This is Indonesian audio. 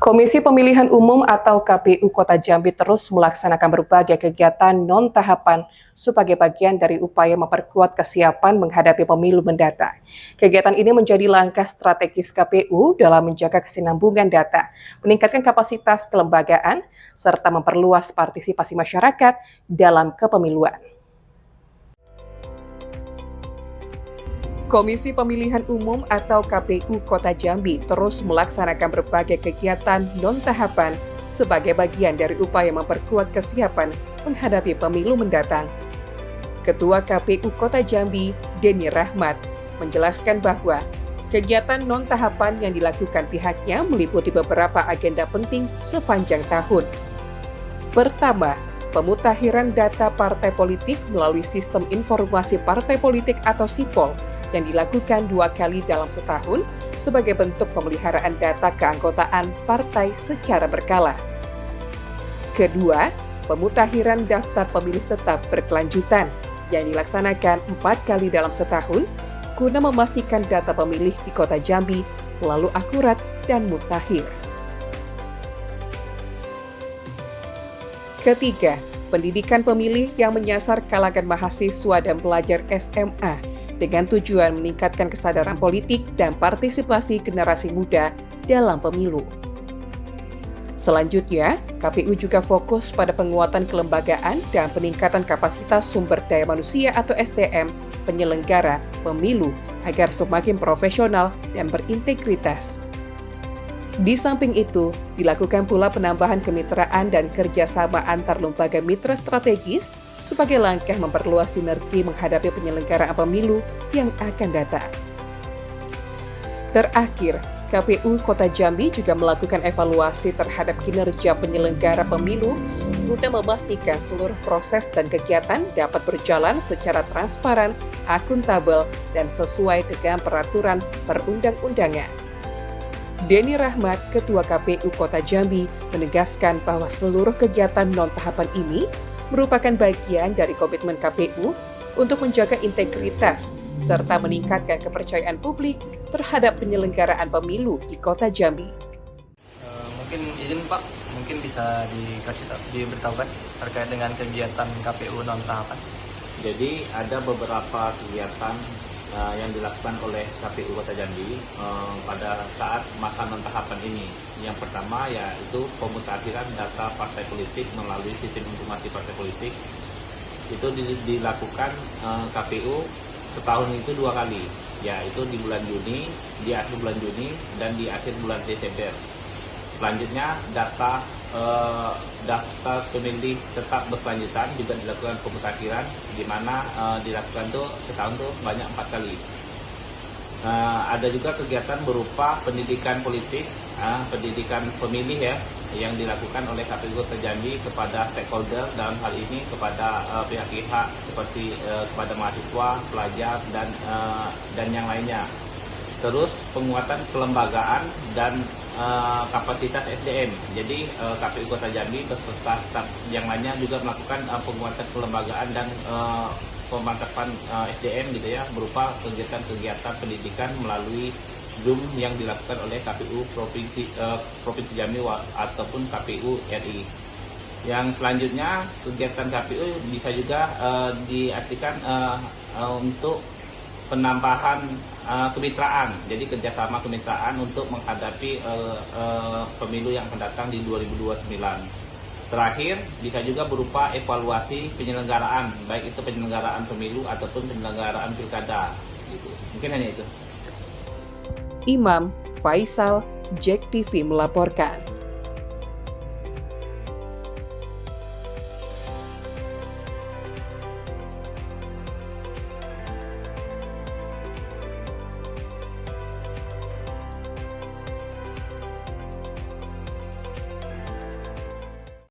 Komisi Pemilihan Umum atau KPU Kota Jambi terus melaksanakan berbagai kegiatan non-tahapan sebagai bagian dari upaya memperkuat kesiapan menghadapi pemilu mendatang. Kegiatan ini menjadi langkah strategis KPU dalam menjaga kesinambungan data, meningkatkan kapasitas kelembagaan, serta memperluas partisipasi masyarakat dalam kepemiluan. Komisi Pemilihan Umum atau KPU Kota Jambi terus melaksanakan berbagai kegiatan non-tahapan sebagai bagian dari upaya memperkuat kesiapan menghadapi pemilu mendatang. Ketua KPU Kota Jambi, Denny Rahmat, menjelaskan bahwa kegiatan non-tahapan yang dilakukan pihaknya meliputi beberapa agenda penting sepanjang tahun. Pertama, pemutakhiran data partai politik melalui Sistem Informasi Partai Politik atau SIPOL yang dilakukan 2 kali dalam setahun sebagai bentuk pemeliharaan data keanggotaan partai secara berkala. Kedua, pemutakhiran daftar pemilih tetap berkelanjutan yang dilaksanakan 4 kali dalam setahun guna memastikan data pemilih di Kota Jambi selalu akurat dan mutakhir. Ketiga, pendidikan pemilih yang menyasar kalangan mahasiswa dan pelajar SMA dengan tujuan meningkatkan kesadaran politik dan partisipasi generasi muda dalam pemilu. Selanjutnya, KPU juga fokus pada penguatan kelembagaan dan peningkatan kapasitas sumber daya manusia atau SDM penyelenggara pemilu agar semakin profesional dan berintegritas. Di samping itu, dilakukan pula penambahan kemitraan dan kerjasama antar lembaga mitra strategis sebagai langkah memperluas sinergi menghadapi penyelenggaraan pemilu yang akan datang. Terakhir, KPU Kota Jambi juga melakukan evaluasi terhadap kinerja penyelenggara pemilu guna memastikan seluruh proses dan kegiatan dapat berjalan secara transparan, akuntabel, dan sesuai dengan peraturan perundang-undangan. Denny Rahmat, Ketua KPU Kota Jambi, menegaskan bahwa seluruh kegiatan non-tahapan ini merupakan bagian dari komitmen KPU untuk menjaga integritas serta meningkatkan kepercayaan publik terhadap penyelenggaraan pemilu di Kota Jambi. Mungkin izin Pak, mungkin bisa diberitahukan terkait dengan kegiatan KPU non-tahapan. Jadi ada beberapa kegiatan yang dilakukan oleh KPU Kota Jambi pada saat masa non-tahapan ini. Yang pertama yaitu pemutakhiran data partai politik melalui Sistem Informasi Partai Politik. Itu dilakukan KPU setahun itu 2 kali, yaitu di bulan Juni, di akhir bulan Juni, dan di akhir bulan Desember. Selanjutnya daftar pemilih tetap berkelanjutan juga dilakukan pemutakhiran, di mana dilakukan tuh setahun tuh banyak 4 kali. Ada juga kegiatan berupa pendidikan politik, pendidikan pemilih ya, yang dilakukan oleh KPU Kota Jambi kepada stakeholder, dalam hal ini kepada pihak-pihak seperti kepada mahasiswa, pelajar, dan yang lainnya. Terus penguatan kelembagaan dan kapasitas SDM. Jadi KPU Kota Jambi beserta staf yang lainnya juga melakukan penguatan kelembagaan dan pemantapan SDM gitu ya, berupa kegiatan-kegiatan pendidikan melalui Zoom yang dilakukan oleh KPU Provinsi Jambi ataupun KPU RI. Yang selanjutnya kegiatan KPU bisa juga diartikan untuk penambahan kemitraan, jadi kerjasama kemitraan untuk menghadapi pemilu yang akan datang di 2029. Terakhir, bisa juga berupa evaluasi penyelenggaraan, baik itu penyelenggaraan pemilu ataupun penyelenggaraan pilkada. Gitu. Mungkin hanya itu. Imam Faisal, JEK TV melaporkan.